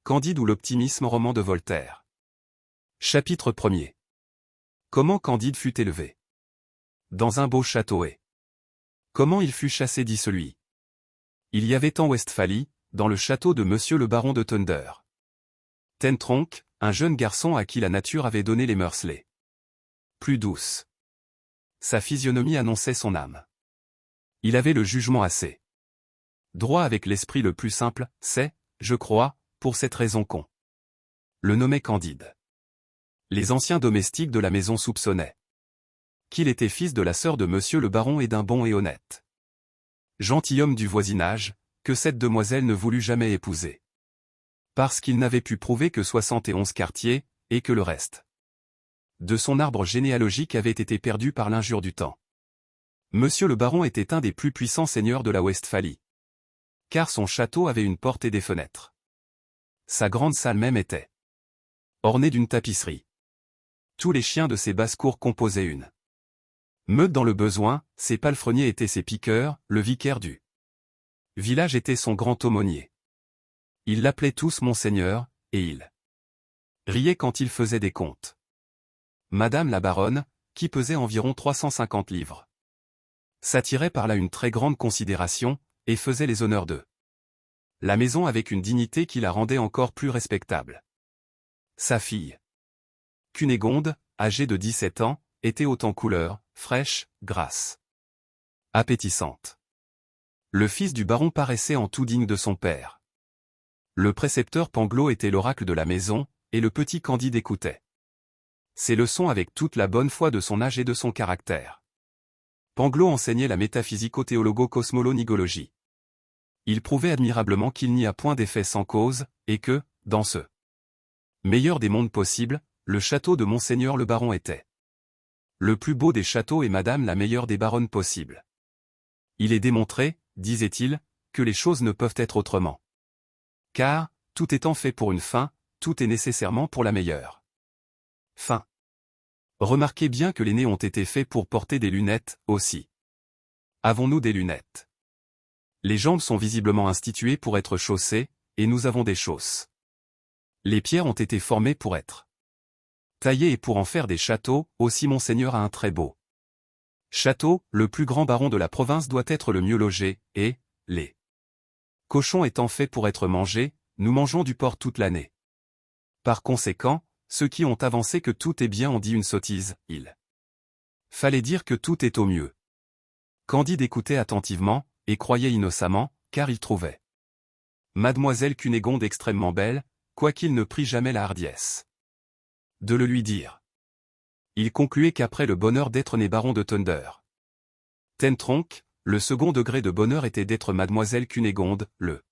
Candide ou l'optimisme, roman de Voltaire. Chapitre 1er. Comment Candide fut élevé. Dans un beau château et. Comment il fut chassé, dit celui. Il y avait en Westphalie, dans le château de monsieur le baron de Thunder. Tentronckh, un jeune garçon à qui la nature avait donné les mœurs les plus douces. Sa physionomie annonçait son âme. Il avait le jugement assez droit avec l'esprit le plus simple, c'est, je crois, pour cette raison qu'on le nommait Candide. Les anciens domestiques de la maison soupçonnaient qu'il était fils de la sœur de monsieur le baron et d'un bon et honnête gentilhomme du voisinage, que cette demoiselle ne voulut jamais épouser. Parce qu'il n'avait pu prouver que 71 quartiers, et que le reste de son arbre généalogique avait été perdu par l'injure du temps. Monsieur le baron était un des plus puissants seigneurs de la Westphalie. Car son château avait une porte et des fenêtres. Sa grande salle même était ornée d'une tapisserie. Tous les chiens de ses basses-cours composaient une meute dans le besoin, ses palefreniers étaient ses piqueurs, le vicaire du village était son grand aumônier. Ils l'appelaient tous Monseigneur, et il riait quand il faisait des comptes. Madame la baronne, qui pesait environ 350 livres, s'attirait par là une très grande considération, et faisait les honneurs de la maison avec une dignité qui la rendait encore plus respectable. Sa fille, Cunégonde, âgée de 17 ans, était haute en couleur, fraîche, grasse, appétissante. Le fils du baron paraissait en tout digne de son père. Le précepteur Pangloss était l'oracle de la maison, et le petit Candide écoutait ses leçons avec toute la bonne foi de son âge et de son caractère. Pangloss enseignait la métaphysico-théologo-cosmolo-nigologie. Il prouvait admirablement qu'il n'y a point d'effet sans cause, et que, dans ce meilleur des mondes possibles, le château de Monseigneur le baron était le plus beau des châteaux et madame la meilleure des baronnes possibles. Il est démontré, disait-il, que les choses ne peuvent être autrement. Car, tout étant fait pour une fin, tout est nécessairement pour la meilleure fin. Remarquez bien que les nez ont été faits pour porter des lunettes, aussi. Avons-nous des lunettes? Les jambes sont visiblement instituées pour être chaussées, et nous avons des chausses. Les pierres ont été formées pour être taillées et pour en faire des châteaux, aussi Monseigneur a un très beau château, le plus grand baron de la province doit être le mieux logé, et, les cochons étant faits pour être mangés, nous mangeons du porc toute l'année. Par conséquent, ceux qui ont avancé que tout est bien ont dit une sottise, il fallait dire que tout est au mieux. Candide écoutait attentivement, et croyait innocemment, car il trouvait Mademoiselle Cunégonde extrêmement belle, quoiqu'il ne prît jamais la hardiesse de le lui dire. Il concluait qu'après le bonheur d'être né baron de Thunder, Tentronckh, le second degré de bonheur était d'être Mademoiselle Cunégonde, le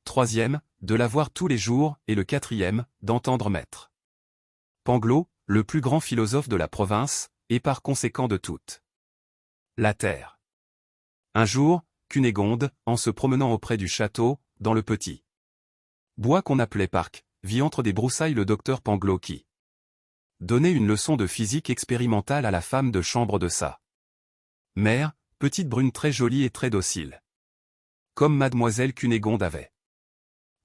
troisième, de la voir tous les jours, et le quatrième, d'entendre maître Pangloss, le plus grand philosophe de la province, et par conséquent de toute la terre. Un jour, Cunégonde, en se promenant auprès du château, dans le petit bois qu'on appelait parc, vit entre des broussailles le docteur Pangloss qui donnait une leçon de physique expérimentale à la femme de chambre de sa mère, petite brune très jolie et très docile. Comme mademoiselle Cunégonde avait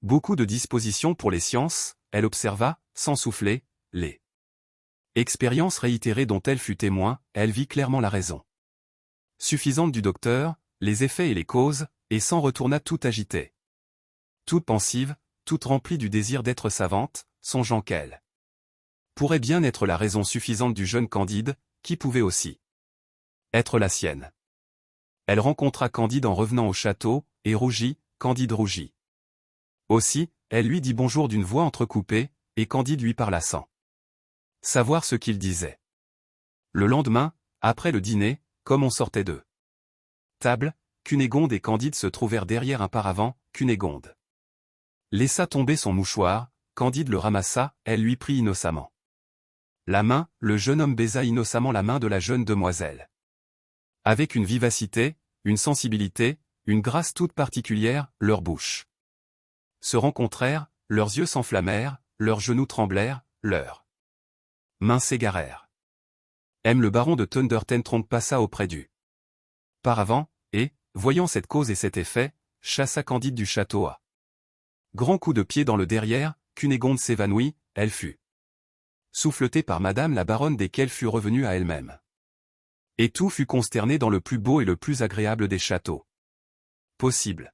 beaucoup de disposition pour les sciences, elle observa, sans souffler, les expériences réitérées dont elle fut témoin, elle vit clairement la raison suffisante du docteur, les effets et les causes, et s'en retourna tout agitée, toute pensive, toute remplie du désir d'être savante, songeant qu'elle pourrait bien être la raison suffisante du jeune Candide, qui pouvait aussi être la sienne. Elle rencontra Candide en revenant au château, et rougit, Candide rougit. Aussi, elle lui dit bonjour d'une voix entrecoupée, et Candide lui parla sans savoir ce qu'il disait. Le lendemain, après le dîner, comme on sortait de table, Cunégonde et Candide se trouvèrent derrière un paravent. Cunégonde laissa tomber son mouchoir, Candide le ramassa, elle lui prit innocemment la main, le jeune homme baisa innocemment la main de la jeune demoiselle. Avec une vivacité, une sensibilité, une grâce toute particulière, leurs bouches se rencontrèrent, leurs yeux s'enflammèrent, leurs genoux tremblèrent, leurs mains s'égarèrent. Le baron de Thunder Tentronckh passa auprès du paravent, et, voyant cette cause et cet effet, chassa Candide du château à Grand coup de pied dans le derrière, Cunégonde s'évanouit, elle fut souffletée par madame la baronne dès qu'elle fut revenue à elle-même. Et tout fut consterné dans le plus beau et le plus agréable des châteaux possibles.